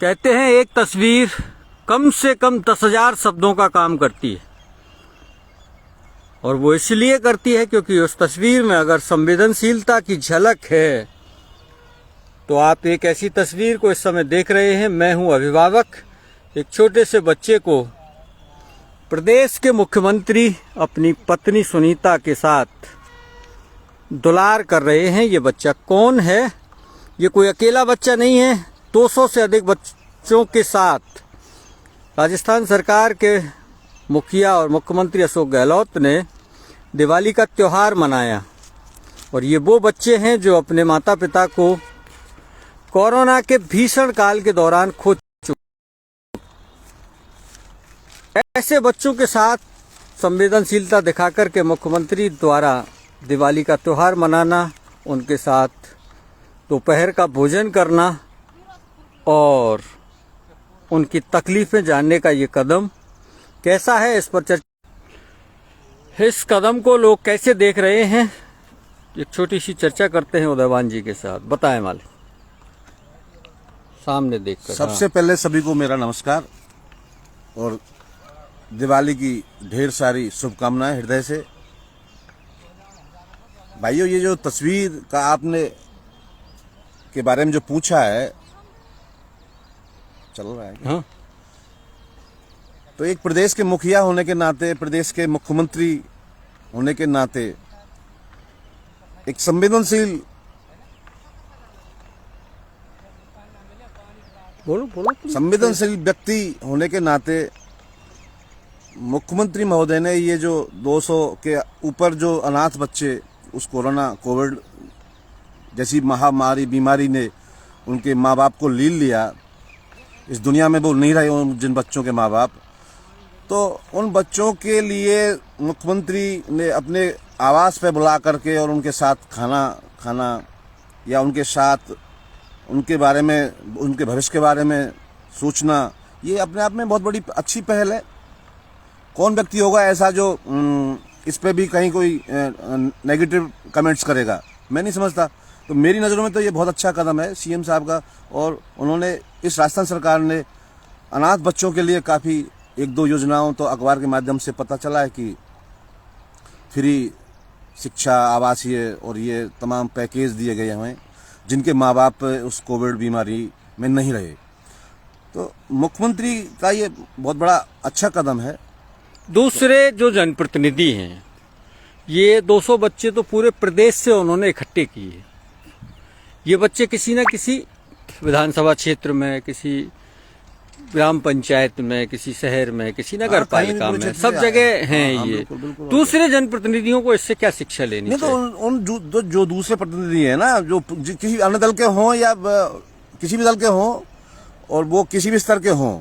कहते हैं एक तस्वीर कम से कम 10,000 शब्दों का काम करती है, और वो इसलिए करती है क्योंकि उस तस्वीर में अगर संवेदनशीलता की झलक है तो आप एक ऐसी तस्वीर को इस समय देख रहे हैं। मैं हूं अभिभावक, एक छोटे से बच्चे को प्रदेश के मुख्यमंत्री अपनी पत्नी सुनीता के साथ दुलार कर रहे हैं। ये बच्चा कौन है? ये कोई अकेला बच्चा नहीं है। 200 से अधिक बच्चों के साथ राजस्थान सरकार के मुखिया और मुख्यमंत्री अशोक गहलोत ने दिवाली का त्योहार मनाया, और ये वो बच्चे हैं जो अपने माता पिता को कोरोना के भीषण काल के दौरान खो चुके। ऐसे बच्चों के साथ संवेदनशीलता दिखाकर के मुख्यमंत्री द्वारा दिवाली का त्योहार मनाना, उनके साथ दोपहर का भोजन करना और उनकी तकलीफें जानने का ये कदम कैसा है, इस पर चर्चा। इस कदम को लोग कैसे देख रहे हैं, एक छोटी सी चर्चा करते हैं उदयवान जी के साथ। बताएं मालिक, सामने देखकर। सबसे पहले सभी को मेरा नमस्कार और दिवाली की ढेर सारी शुभकामनाएं हृदय से। भाइयों, ये जो तस्वीर का आपने के बारे में जो पूछा है, चल रहा है हाँ? तो एक प्रदेश के मुखिया होने के नाते, प्रदेश के मुख्यमंत्री होने के नाते, एक संवेदनशील संवेदनशील व्यक्ति होने के नाते मुख्यमंत्री महोदय ने ये जो 200 के ऊपर जो अनाथ बच्चे उस कोविड जैसी महामारी बीमारी ने उनके माँ बाप को लील लिया, इस दुनिया में वो नहीं रहे जिन बच्चों के माँ बाप, तो उन बच्चों के लिए मुख्यमंत्री ने अपने आवास पे बुला करके और उनके साथ खाना या उनके साथ उनके बारे में, उनके भविष्य के बारे में सोचना, ये अपने आप में बहुत बड़ी अच्छी पहल है। कौन व्यक्ति होगा ऐसा जो इस पे भी कहीं कोई नेगेटिव कमेंट्स करेगा? मैं नहीं समझता। तो मेरी नज़रों में तो ये बहुत अच्छा कदम है सीएम साहब का, और उन्होंने, इस राजस्थान सरकार ने अनाथ बच्चों के लिए काफ़ी 1-2 योजनाओं तो अखबार के माध्यम से पता चला है कि फ्री शिक्षा, आवासीय और ये तमाम पैकेज दिए गए हैं जिनके माँ बाप उस कोविड बीमारी में नहीं रहे। तो मुख्यमंत्री का ये बहुत बड़ा अच्छा कदम है। दूसरे जो जनप्रतिनिधि हैं, ये 200 बच्चे तो पूरे प्रदेश से उन्होंने इकट्ठे किए। ये बच्चे किसी न किसी विधानसभा क्षेत्र में, किसी ग्राम पंचायत में, किसी शहर में, किसी नगर पालिका में, सब जगह हैं। ये दूसरे जनप्रतिनिधियों को इससे क्या शिक्षा लेनी नहीं चाहिए? तो उन जो दूसरे प्रतिनिधि हैं ना, जो किसी अन्य दल के हों या किसी भी दल के हों, और वो किसी भी स्तर के हों,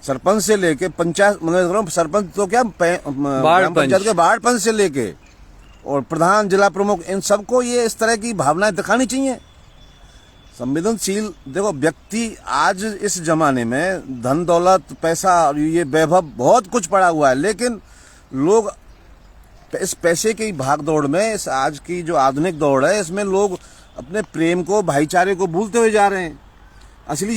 सरपंच से लेके पंचायत, मतलब सरपंच तो क्या, पंचायत के वार्ड पंच से लेके और प्रधान, जिला प्रमुख, इन सबको ये इस तरह की भावनाएं दिखानी चाहिए। संवेदनशील, देखो व्यक्ति आज इस जमाने में धन दौलत, पैसा और ये वैभव बहुत कुछ पड़ा हुआ है, लेकिन लोग इस पैसे की भाग दौड़ में, इस आज की जो आधुनिक दौड़ है, इसमें लोग अपने प्रेम को, भाईचारे को भूलते हुए जा रहे हैं। असली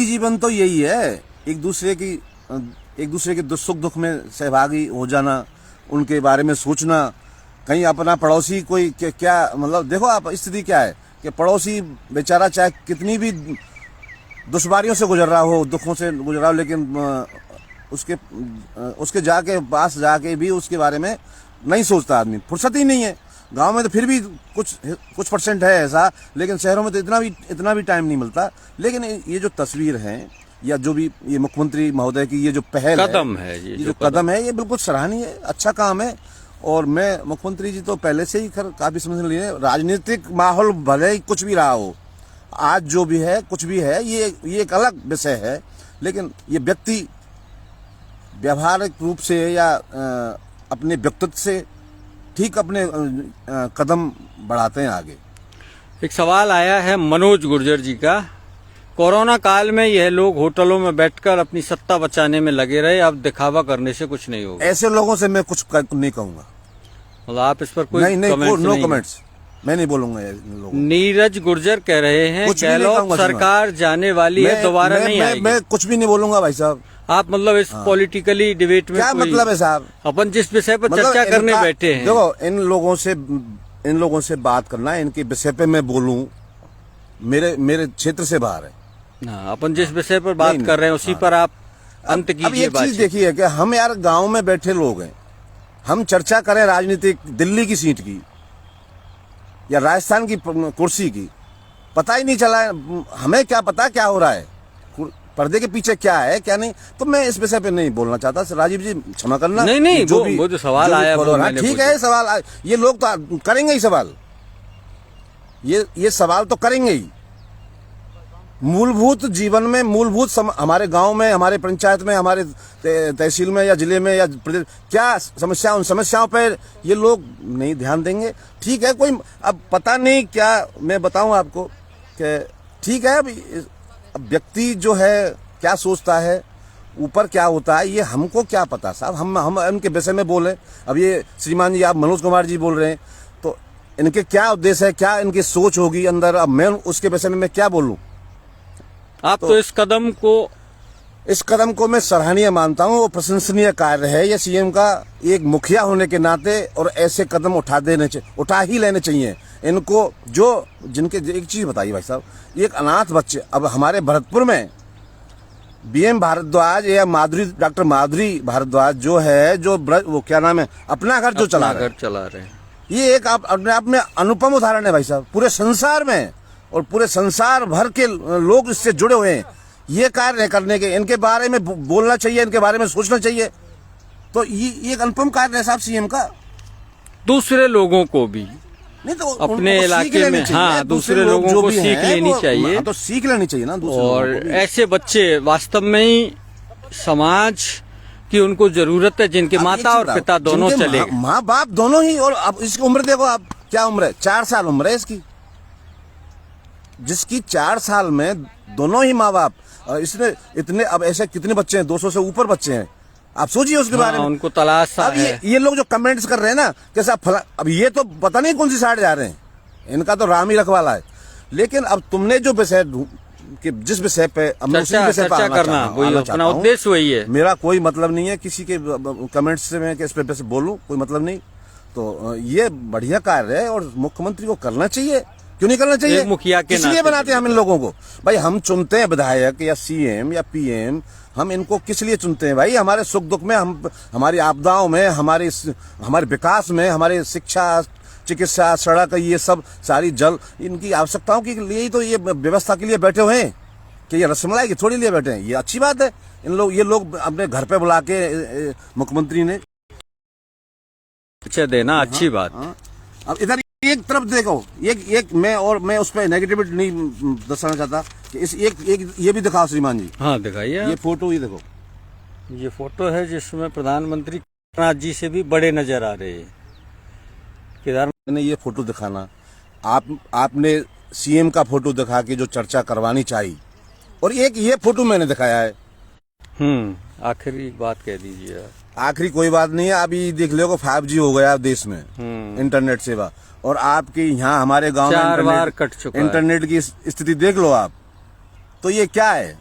जीवन तो यही है, एक दूसरे के सुख दुख में सहभागी हो जाना, उनके बारे में सोचना। कहीं अपना पड़ोसी कोई क्या मतलब, देखो आप स्थिति क्या है कि पड़ोसी बेचारा चाहे कितनी भी दुश्वारियों से गुजर रहा हो, दुखों से गुजर रहा हो, लेकिन उसके पास जाके भी उसके बारे में नहीं सोचता आदमी, फुर्सत ही नहीं है। गांव में तो फिर भी कुछ परसेंट है ऐसा, लेकिन शहरों में तो इतना भी टाइम नहीं मिलता। लेकिन ये जो तस्वीर है, या जो भी ये मुख्यमंत्री महोदय की ये जो पहल कदम है, ये जो कदम है, ये बिल्कुल सराहनीय है, अच्छा काम है। और मैं, मुख्यमंत्री जी तो पहले से ही काफी समझ लिए, राजनीतिक माहौल भले ही कुछ भी रहा हो, आज जो भी है, कुछ भी है, ये एक अलग विषय है, लेकिन ये व्यक्ति व्यवहारिक रूप से या अपने व्यक्तित्व से ठीक अपने कदम बढ़ाते हैं आगे। एक सवाल आया है मनोज गुर्जर जी का। कोरोना काल में यह लोग होटलों में बैठकर अपनी सत्ता बचाने में लगे रहे, अब दिखावा करने से कुछ नहीं होगा। ऐसे लोगों से मैं कुछ नहीं कहूंगा। मतलब आप इस पर कोई नो कमेंट्स। मैं नहीं बोलूंगा इन लोगों को। नीरज गुर्जर कह रहे हैं कुछ भी नहीं गहलोत कहूंगा सरकार जाने वाली है, दोबारा नहीं आएगी। मैं कुछ भी नहीं बोलूंगा भाई साहब। आप मतलब इस पॉलिटिकली डिबेट में क्या मतलब है साहब? अपन जिस विषय पर मतलब चर्चा करने बैठे हैं, देखो इन लोगों से बात करना, इनके विषय पे मैं बोलूं, मेरे क्षेत्र से बाहर है। हाँ, अपन जिस विषय पर बात नहीं, कर रहे हैं उसी पर आप अंत अब कीजिए एक चीज बातचीत। देखिए कि हम यार गांव में बैठे लोग हैं, हम चर्चा करें राजनीतिक दिल्ली की सीट की या राजस्थान की कुर्सी की, पता ही नहीं चला। हमें क्या पता क्या हो रहा है, पर्दे के पीछे क्या है क्या नहीं। तो मैं इस विषय पे नहीं बोलना चाहता। राजीव जी क्षमा करना। नहीं, वो जो सवाल आया वो मैंने ठीक है, सवाल ये लोग तो करेंगे ही सवाल, ये सवाल तो करेंगे ही। मूलभूत जीवन में हमारे गांव में, हमारे पंचायत में, हमारे तहसील में या जिले में या प्रदेश क्या समस्या, उन समस्याओं पर ये लोग नहीं ध्यान देंगे। ठीक है, कोई अब पता नहीं क्या मैं बताऊं आपको कि ठीक है, अब व्यक्ति जो है क्या सोचता है, ऊपर क्या होता है, ये हमको क्या पता साहब। हम इनके विषय में बोले। अब ये श्रीमान जी, आप मनोज कुमार जी बोल रहे हैं, तो इनके क्या उद्देश्य है, क्या इनकी सोच होगी अंदर, अब मैं उसके विषय में मैं क्या बोलूं। आप तो इस कदम को मैं सराहनीय मानता हूं, वो प्रशंसनीय कार्य है ये सीएम का, एक मुखिया होने के नाते। और ऐसे कदम उठा ही लेने चाहिए इनको। जिनके एक चीज बताइए भाई साहब, एक अनाथ बच्चे, अब हमारे भरतपुर में बीएम भारद्वाज या डॉक्टर माधुरी भारद्वाज जो है, वो क्या नाम है, अपना घर जो चला रहे हैं, ये एक अपने आप में अनुपम उदाहरण है भाई साहब, पूरे संसार में। और पूरे संसार भर के लोग इससे जुड़े हुए हैं। ये कार्य करने के, इनके बारे में बोलना चाहिए, इनके बारे में सोचना चाहिए। तो ये एक अनुपम कार्य है साहब सीएम का। दूसरे लोगों को भी नहीं तो अपने इलाके में, हाँ, दूसरे लोगों को सीख लेनी चाहिए। तो सीख लेनी चाहिए ना दूसरे और लोगों को भी। ऐसे बच्चे वास्तव में ही समाज की उनको जरूरत है, जिनके माता और पिता दोनों चले गए, माँ बाप दोनों ही। और अब इसकी उम्र देखो आप, क्या उम्र है, 4 साल उम्र है इसकी, जिसकी 4 साल में दोनों ही माँ बाप, इसने इतने, अब ऐसे कितने बच्चे हैं, 200 से ऊपर बच्चे हैं। आप सोचिए उसके बारे में। उनको तलाश अब ये लोग जो कमेंट्स कर रहे हैं ना, कैसा फला, अब ये तो पता नहीं कौन सी साइड जा रहे हैं, इनका तो राम ही रखवाला है। लेकिन अब तुमने जो विषय कि जिस विषय पे चर्चा करना, वही अपना उद्देश्य वही है। मेरा कोई मतलब नहीं है किसी के कमेंट्स से मैं इस पे बोलूं, कोई मतलब नहीं। तो ये बढ़िया कार्य है और मुख्यमंत्री को करना चाहिए। क्यों नहीं करना चाहिए? मुखिया के इसलिए बनाते हैं हम इन लोगों को भाई। हम चुनते हैं विधायक या सीएम या पीएम, हम इनको किस लिए चुनते हैं भाई? हमारे सुख दुख में, हमारी आपदाओं में, हमारे विकास में, हमारे शिक्षा, चिकित्सा, सड़क, ये सब सारी जल, इनकी आवश्यकताओं के लिए ही तो ये व्यवस्था के लिए बैठे हुए हैं कि ये रसमलाई की थोड़ी लिए बैठे हैं। ये अच्छी बात है। ये लोग अपने घर पे बुला के मुख्यमंत्री ने देना अच्छी बात। अब इधर एक तरफ देखो, मैं उस पर नेगेटिविटी नहीं दर्शाना चाहता कि एक ये भी दिखाओ श्रीमान जी। हाँ, दिखाइए। ये फोटो ही देखो, ये फोटो है जिसमें प्रधानमंत्री केदारनाथ जी से भी बड़े नजर आ रहे हैं। केदारनाथ ने ये फोटो दिखाना, आपने सीएम का फोटो दिखा के जो चर्चा करवानी चाहिए, और एक ये फोटो मैंने दिखाया है। आखिरी बात कह दीजिए। आखिरी कोई बात नहीं है। अभी देख लो 5G हो गया देश में, इंटरनेट सेवा, और आपके यहाँ हमारे गांव में 4 बार कट चुका है। इंटरनेट की स्थिति देख लो आप। तो ये क्या है?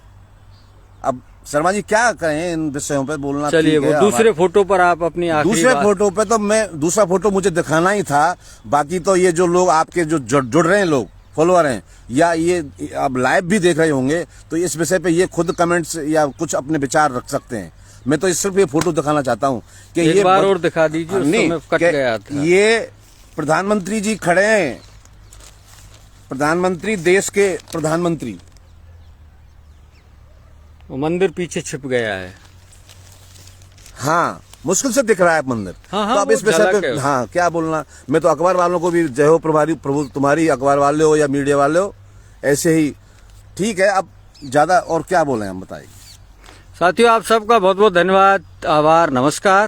अब शर्मा जी क्या कहें इन विषयों पे बोलना। चलिए, वो दूसरे फोटो पर आप अपनी दूसरे फोटो पे तो दूसरा फोटो मुझे दिखाना ही था। बाकी तो ये जो लोग आपके जो जुड़ रहे हैं, लोग फॉलोअर हैं, या ये अब लाइव भी देख रहे होंगे, तो इस विषय पे ये खुद कमेंट्स या कुछ अपने विचार रख सकते हैं। मैं तो सिर्फ ये फोटो दिखाना चाहता हूँ कि एक बार और दिखा दीजिए। नहीं, कट गया था। ये प्रधानमंत्री जी खड़े हैं, प्रधानमंत्री, देश के प्रधानमंत्री। वो मंदिर पीछे छिप गया है। हाँ, मुश्किल से दिख रहा है मंदिर। हाँ, तो अब इस विषय पे हाँ क्या बोलना। मैं तो अखबार वालों को भी जय हो प्रभु तुम्हारी, अखबार वाले हो या मीडिया वाले हो, ऐसे ही ठीक है। अब ज्यादा और क्या बोले हम, बताइए। साथियों, आप सबका बहुत बहुत धन्यवाद, आभार, नमस्कार।